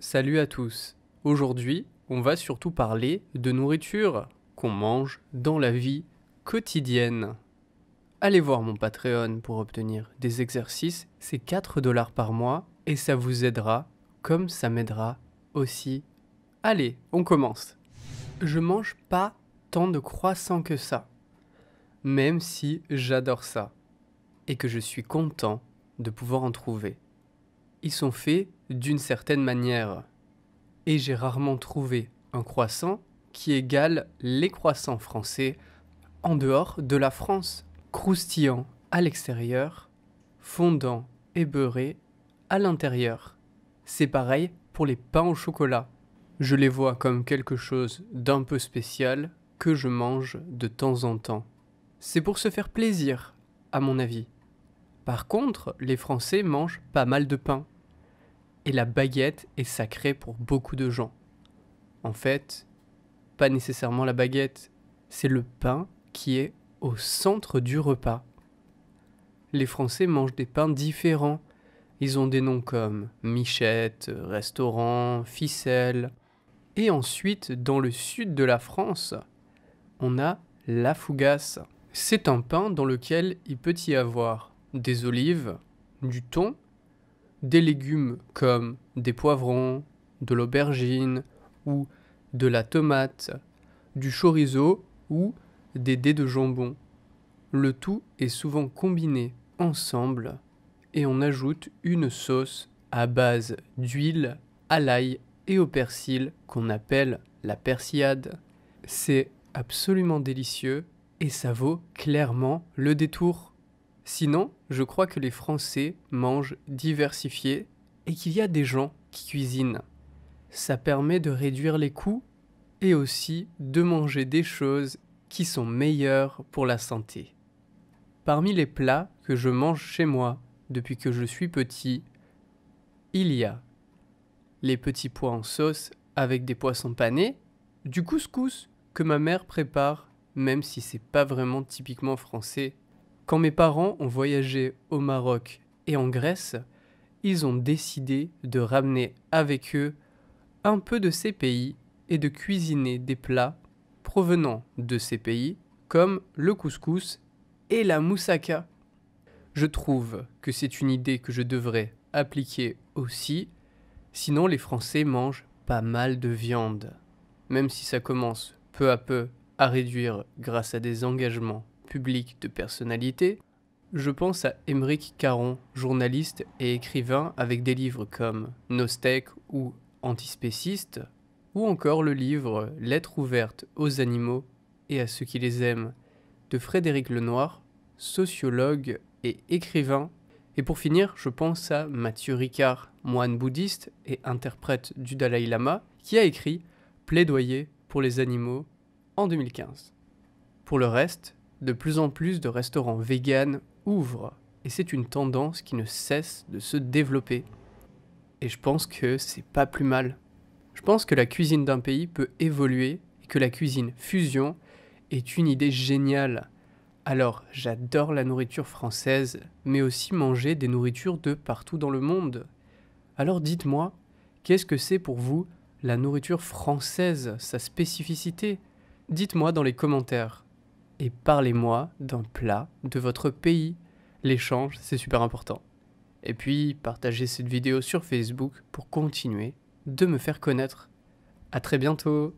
Salut à tous. Aujourd'hui, on va surtout parler de nourriture qu'on mange dans la vie quotidienne. Allez voir mon Patreon pour obtenir des exercices, c'est 4 $ par mois et ça vous aidera comme ça m'aidera aussi. Allez, on commence. Je mange pas tant de croissants que ça, même si j'adore ça et que je suis content de pouvoir en trouver. Ils sont faits d'une certaine manière. Et j'ai rarement trouvé un croissant qui égale les croissants français en dehors de la France. Croustillant à l'extérieur, fondant et beurré à l'intérieur. C'est pareil pour les pains au chocolat. Je les vois comme quelque chose d'un peu spécial que je mange de temps en temps. C'est pour se faire plaisir, à mon avis. Par contre, les Français mangent pas mal de pain. Et la baguette est sacrée pour beaucoup de gens. En fait, pas nécessairement la baguette, c'est le pain qui est au centre du repas. Les Français mangent des pains différents. Ils ont des noms comme michette, restaurant, ficelle. Et ensuite, dans le sud de la France, on a la fougasse. C'est un pain dans lequel il peut y avoir des olives, du thon, des légumes comme des poivrons, de l'aubergine ou de la tomate, du chorizo ou des dés de jambon. Le tout est souvent combiné ensemble et on ajoute une sauce à base d'huile, à l'ail et au persil qu'on appelle la persillade. C'est absolument délicieux et ça vaut clairement le détour. Sinon, je crois que les Français mangent diversifié et qu'il y a des gens qui cuisinent. Ça permet de réduire les coûts et aussi de manger des choses qui sont meilleures pour la santé. Parmi les plats que je mange chez moi depuis que je suis petit, il y a les petits pois en sauce avec des poissons panés, du couscous que ma mère prépare, même si c'est pas vraiment typiquement français. Quand mes parents ont voyagé au Maroc et en Grèce, ils ont décidé de ramener avec eux un peu de ces pays et de cuisiner des plats provenant de ces pays comme le couscous et la moussaka. Je trouve que c'est une idée que je devrais appliquer aussi, sinon les Français mangent pas mal de viande, même si ça commence peu à peu à réduire grâce à des engagements public de personnalité, je pense à Émeric Caron, journaliste et écrivain avec des livres comme Nos steaks ou Antispéciste, ou encore le livre Lettres ouvertes aux animaux et à ceux qui les aiment de Frédéric Lenoir, sociologue et écrivain. Et pour finir, je pense à Mathieu Ricard, moine bouddhiste et interprète du Dalai Lama, qui a écrit Plaidoyer pour les animaux en 2015. Pour le reste, de plus en plus de restaurants véganes ouvrent et c'est une tendance qui ne cesse de se développer. Et je pense que c'est pas plus mal. Je pense que la cuisine d'un pays peut évoluer et que la cuisine fusion est une idée géniale. Alors, j'adore la nourriture française, mais aussi manger des nourritures de partout dans le monde. Alors dites-moi, qu'est-ce que c'est pour vous la nourriture française, sa spécificité? Dites-moi dans les commentaires. Et parlez-moi d'un plat de votre pays. L'échange, c'est super important. Et puis, partagez cette vidéo sur Facebook pour continuer de me faire connaître. À très bientôt!